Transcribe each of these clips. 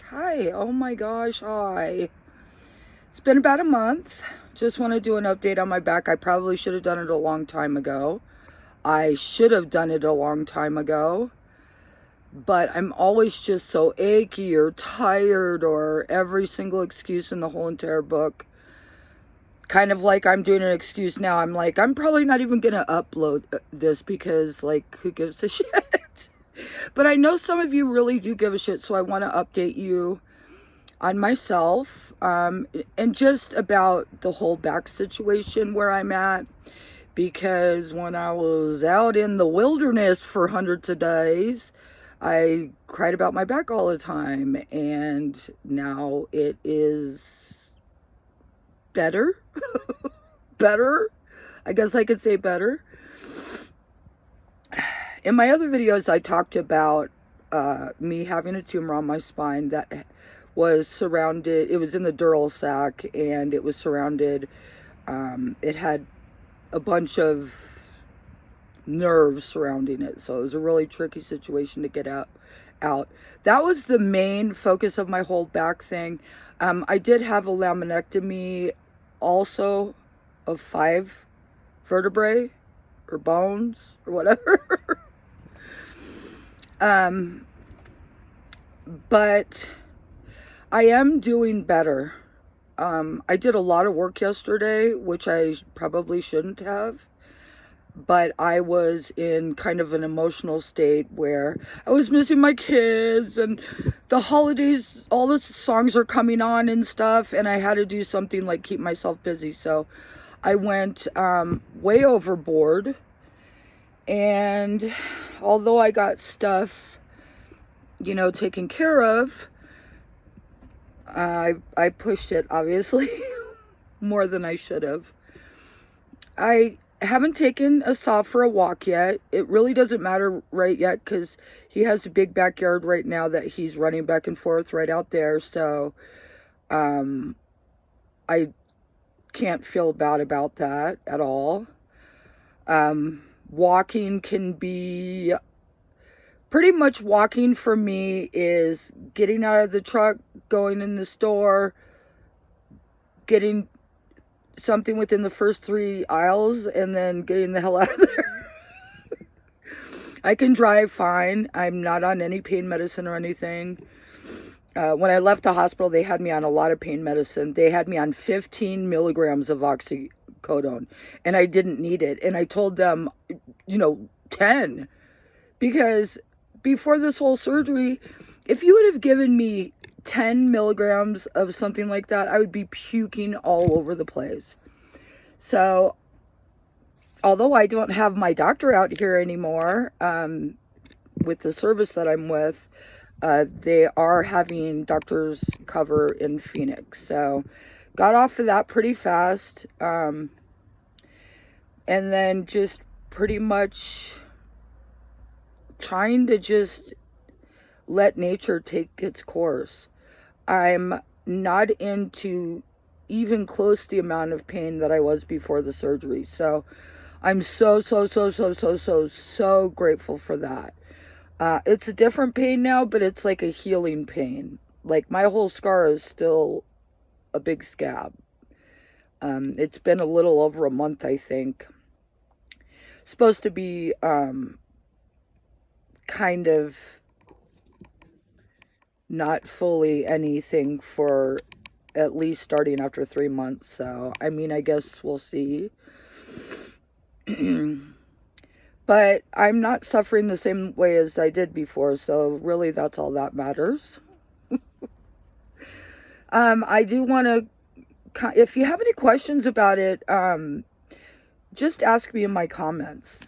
Hi. Oh my gosh. Hi. It's been about a month. Just want to do an update on my back. I probably should have done it a long time ago. I should have done it a long time ago. But I'm always just so achy or tired or every single excuse in the whole entire book. Kind of like I'm doing an excuse now. I'm like, I'm probably not even going to upload this because, like, who gives a shit? But I know some of you really do give a shit, so I want to update you on myself, and just about the whole back situation where I'm at. Because when I was out in the wilderness for hundreds of days, I cried about my back all the time. And now it is better. Better. I guess I could say better. In my other videos, I talked about me having a tumor on my spine that was surrounded, it was in the dural sac, and it was surrounded, it had a bunch of nerves surrounding it, so it was a really tricky situation to get out. That was the main focus of my whole back thing. I did have a laminectomy also of 5 vertebrae or bones or whatever. But I am doing better. I did a lot of work yesterday, which I probably shouldn't have, but I was in kind of an emotional state where I was missing my kids and the holidays, all the songs are coming on and stuff, and I had to do something like keep myself busy. So I went way overboard, and although I got stuff, taken care of, I pushed it, obviously, more than I should have. I haven't taken Asa for a walk yet. It really doesn't matter right yet because he has a big backyard right now that he's running back and forth right out there. So I can't feel bad about that at all. Walking can be pretty much walking for me is getting out of the truck, going in the store, getting something within the first 3 aisles, and then getting the hell out of there. I can drive fine. I'm not on any pain medicine or anything. When I left the hospital, they had me on a lot of pain medicine. They had me on 15 milligrams of oxycodone, and I didn't need it. And I told them, 10. Because before this whole surgery, if you would have given me 10 milligrams of something like that, I would be puking all over the place. So, although I don't have my doctor out here anymore, with the service that I'm with, they are having doctors cover in Phoenix. So, got off of that pretty fast. And then just pretty much trying to just let nature take its course. I'm not into even close the amount of pain that I was before the surgery. So I'm so grateful for that. It's a different pain now, but it's like a healing pain. Like my whole scar is still a big scab. It's been a little over a month, I think. Supposed to be kind of not fully anything for at least starting after 3 months. So, I mean, I guess we'll see. But I'm not suffering the same way as I did before. So, really, that's all that matters. I do want to, if you have any questions about it, just ask me in my comments.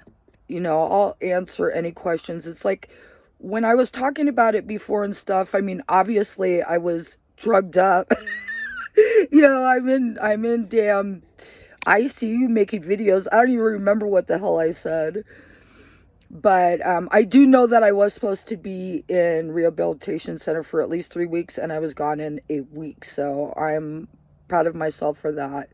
I'll answer any questions. It's like when I was talking about it before and stuff, I mean, obviously I was drugged up. I'm in damn ICU making videos. I don't even remember what the hell I said. But I do know that I was supposed to be in rehabilitation center for at least 3 weeks, and I was gone in a week. So I'm proud of myself for that.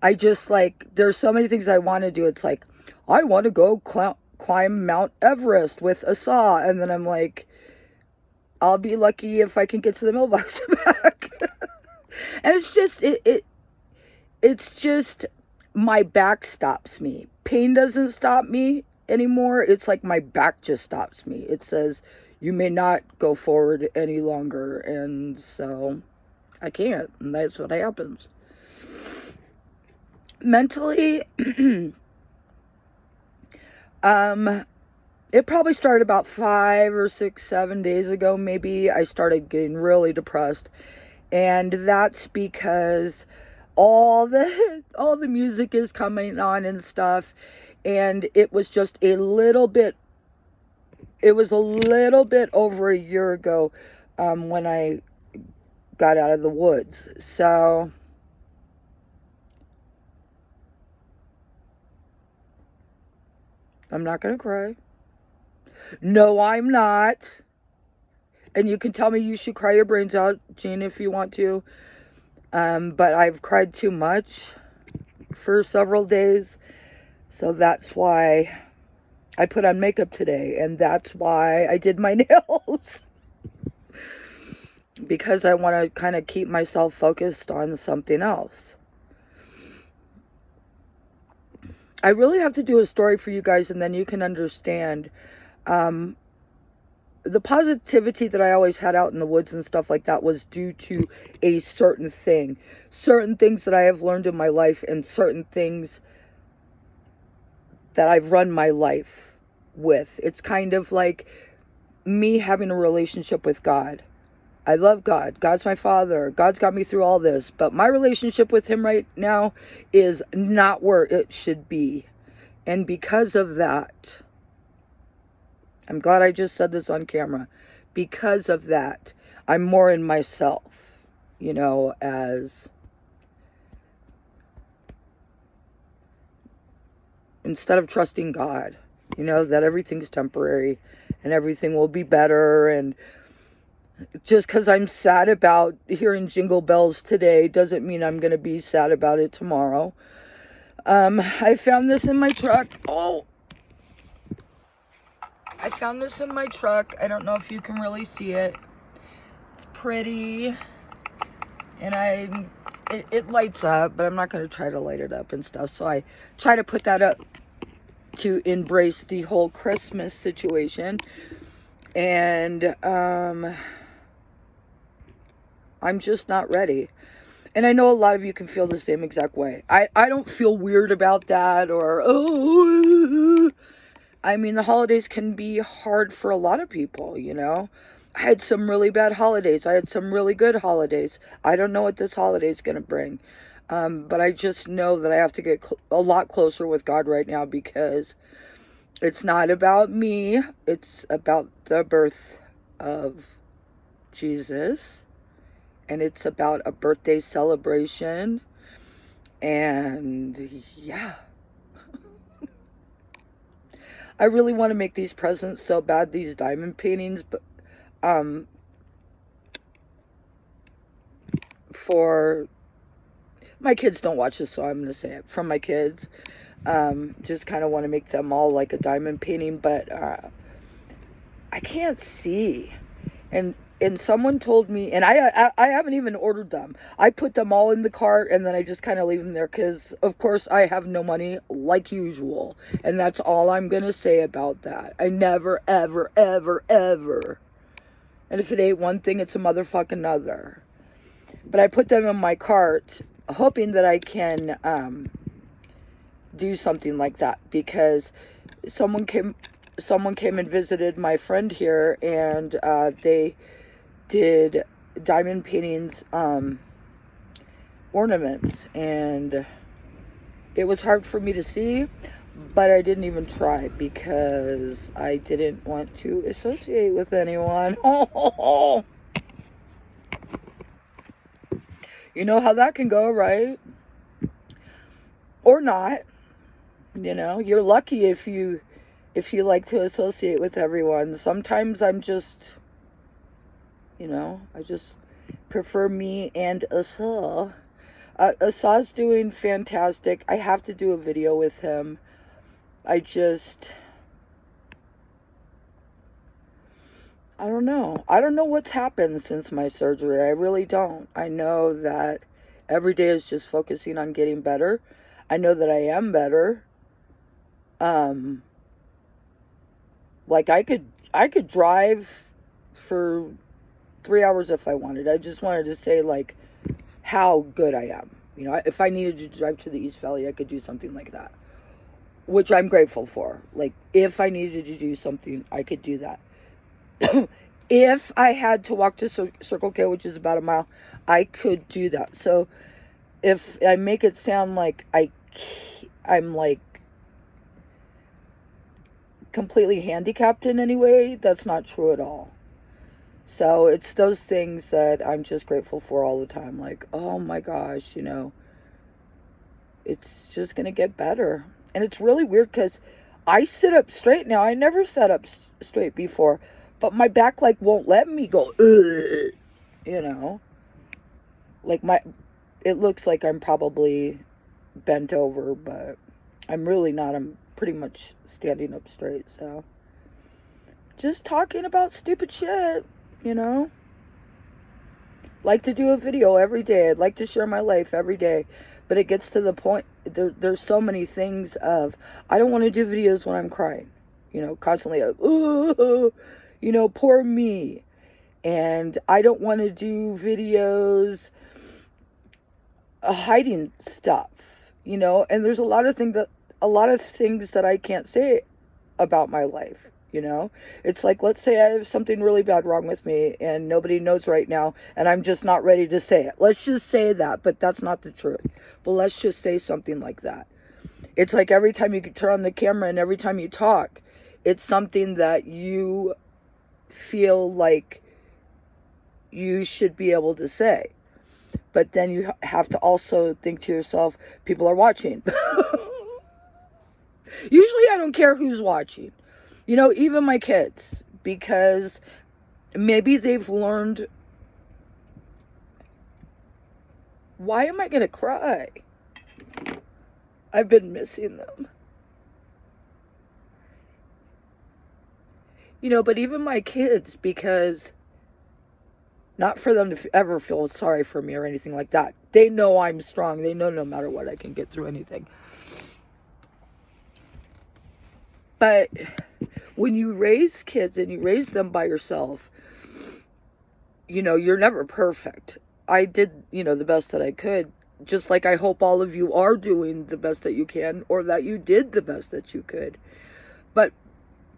I just there's so many things I want to do. It's like, I want to go climb Mount Everest with Asa. And then I'm like, I'll be lucky if I can get to the mailbox back. And it's just my back stops me. Pain doesn't stop me anymore. It's like my back just stops me. It says you may not go forward any longer, and so I can't, and that's what happens. Mentally, it probably started about 5 or 6, 7 days ago, maybe. I started getting really depressed, and that's because all the music is coming on and stuff, and it was just a little bit. It was a little bit over a year ago, when I got out of the woods. So I'm not gonna cry. No, I'm not. And you can tell me you should cry your brains out, Jean, if you want to. But I've cried too much for several days. So that's why I put on makeup today. And that's why I did my nails. Because I want to kind of keep myself focused on something else. I really have to do a story for you guys, and then you can understand the positivity that I always had out in the woods and stuff like that was due to a certain thing. Certain things that I have learned in my life, and certain things that I've run my life with. It's kind of like me having a relationship with God. I love God. God's my father. God's got me through all this. But my relationship with him right now is not where it should be. And because of that, I'm glad I just said this on camera. Because of that, I'm more in myself, as instead of trusting God, that everything's temporary and everything will be better. And just because I'm sad about hearing Jingle Bells today doesn't mean I'm going to be sad about it tomorrow. I found this in my truck. I found this in my truck. I don't know if you can really see it. It's pretty. And it lights up, but I'm not going to try to light it up and stuff. So I try to put that up to embrace the whole Christmas situation. And I'm just not ready. And I know a lot of you can feel the same exact way. I don't feel weird about that or, I mean, the holidays can be hard for a lot of people, I had some really bad holidays. I had some really good holidays. I don't know what this holiday is going to bring. But I just know that I have to get a lot closer with God right now, because it's not about me. It's about the birth of Jesus. And it's about a birthday celebration. And yeah. I really want to make these presents so bad, these diamond paintings, but for my kids don't watch this, so I'm going to say it. From my kids, just kind of want to make them all like a diamond painting, but I can't see. And someone told me, and I haven't even ordered them. I put them all in the cart, and then I just kind of leave them there because, of course, I have no money like usual. And that's all I'm going to say about that. I never, ever, ever, ever. And if it ain't one thing, it's a motherfucking other. But I put them in my cart, hoping that I can do something like that, because someone came and visited my friend here, and they did diamond paintings, ornaments, and it was hard for me to see, but I didn't even try because I didn't want to associate with anyone. You know how that can go, right? Or not. You're lucky if you like to associate with everyone. Sometimes I'm just, I just prefer me and Asa. Asa's doing fantastic. I have to do a video with him. I don't know. I don't know what's happened since my surgery. I really don't. I know that every day is just focusing on getting better. I know that I am better. Um, like I could drive for 3 hours if I wanted. I just wanted to say like how good I am. You know, if I needed to drive to the East Valley, I could do something like that, which I'm grateful for. Like if I needed to do something, I could do that. If I had to walk to Circle K, which is about a mile, I could do that. So if I make it sound like I'm like completely handicapped in any way, that's not true at all. So it's those things that I'm just grateful for all the time. Like, oh my gosh, it's just going to get better. And it's really weird because I sit up straight now. I never sat up straight before, but my back like won't let me go, ugh, you know, like it looks like I'm probably bent over, but I'm really not. I'm pretty much standing up straight. So just talking about stupid shit, you know. Like to do a video every day. I'd like to share my life every day. But it gets to the point, there's so many things of, I don't want to do videos when I'm crying. Constantly, ooh, poor me. And I don't want to do videos hiding stuff, and there's a lot of things that I can't say about my life. It's like, let's say I have something really bad wrong with me and nobody knows right now and I'm just not ready to say it. Let's just say that, but that's not the truth. But let's just say something like that. It's like every time you turn on the camera and every time you talk, it's something that you feel like you should be able to say. But then you have to also think to yourself, people are watching. Usually I don't care who's watching. Even my kids, because maybe they've learned. Why am I going to cry? I've been missing them. But even my kids, because not for them to ever feel sorry for me or anything like that. They know I'm strong. They know no matter what I can get through anything. But when you raise kids and you raise them by yourself, you're never perfect. I did, the best that I could. Just like I hope all of you are doing the best that you can, or that you did the best that you could. But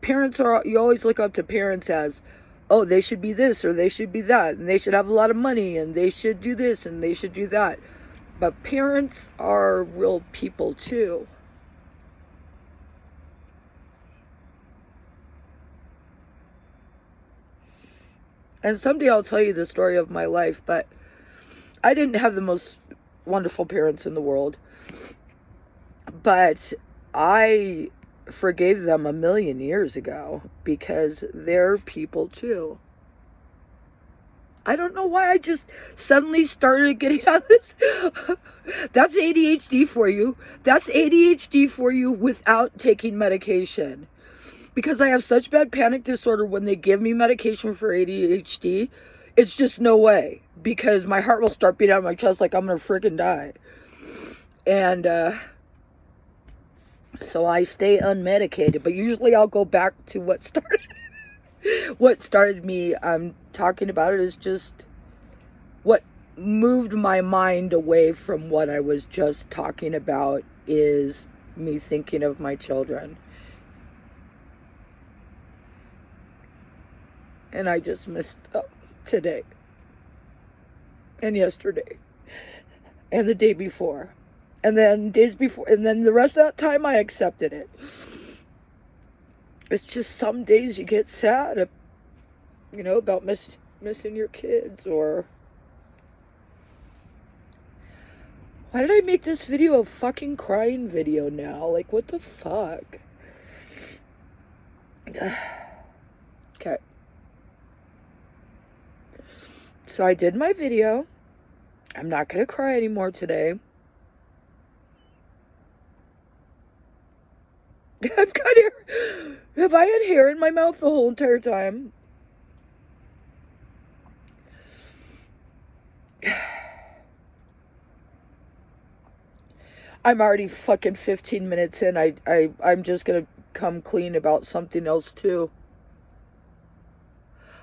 you always look up to parents as, oh, they should be this or they should be that, and they should have a lot of money and they should do this and they should do that. But parents are real people too. And someday I'll tell you the story of my life, but I didn't have the most wonderful parents in the world. But I forgave them a million years ago because they're people too. I don't know why I just suddenly started getting on this. That's ADHD for you. That's ADHD for you without taking medication. Because I have such bad panic disorder when they give me medication for ADHD, it's just no way. Because my heart will start beating out of my chest like I'm going to freaking die. And so I stay unmedicated. But usually I'll go back to what started me talking about it is just what moved my mind away from what I was just talking about is me thinking of my children. And I just missed them today and yesterday and the day before and then days before, and then the rest of that time I accepted it. It's just some days you get sad, about missing your kids. Or why did I make this video a fucking crying video now? Like, what the fuck? Okay. So I did my video. I'm not going to cry anymore today. I've got hair. Have I had hair in my mouth the whole entire time? I'm already fucking 15 minutes in. I'm just gonna come clean about something else too.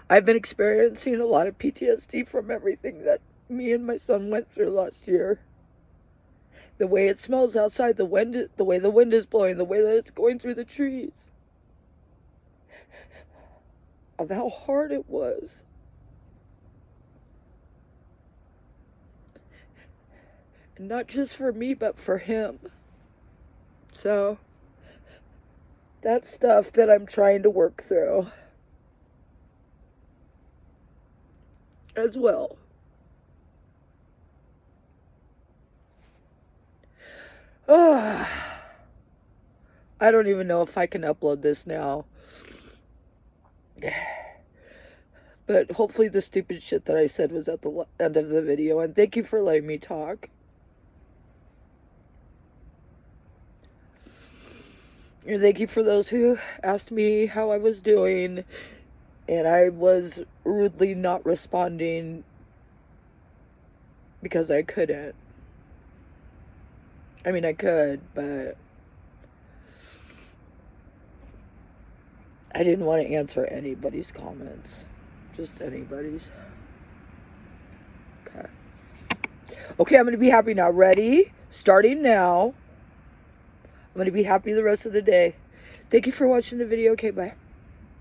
I've been experiencing a lot of PTSD from everything that me and my son went through last year. The way it smells outside, the way the wind is blowing, the way that it's going through the trees. Of how hard it was. And not just for me, but for him. So, that's stuff that I'm trying to work through as well. I don't even know if I can upload this now. But hopefully the stupid shit that I said was at the end of the video. And thank you for letting me talk. And thank you for those who asked me how I was doing. And I was rudely not responding because I couldn't. I mean, I could, but I didn't want to answer anybody's comments. Just anybody's. Okay. Okay, I'm going to be happy now. Ready? Starting now. I'm going to be happy the rest of the day. Thank you for watching the video. Okay, bye.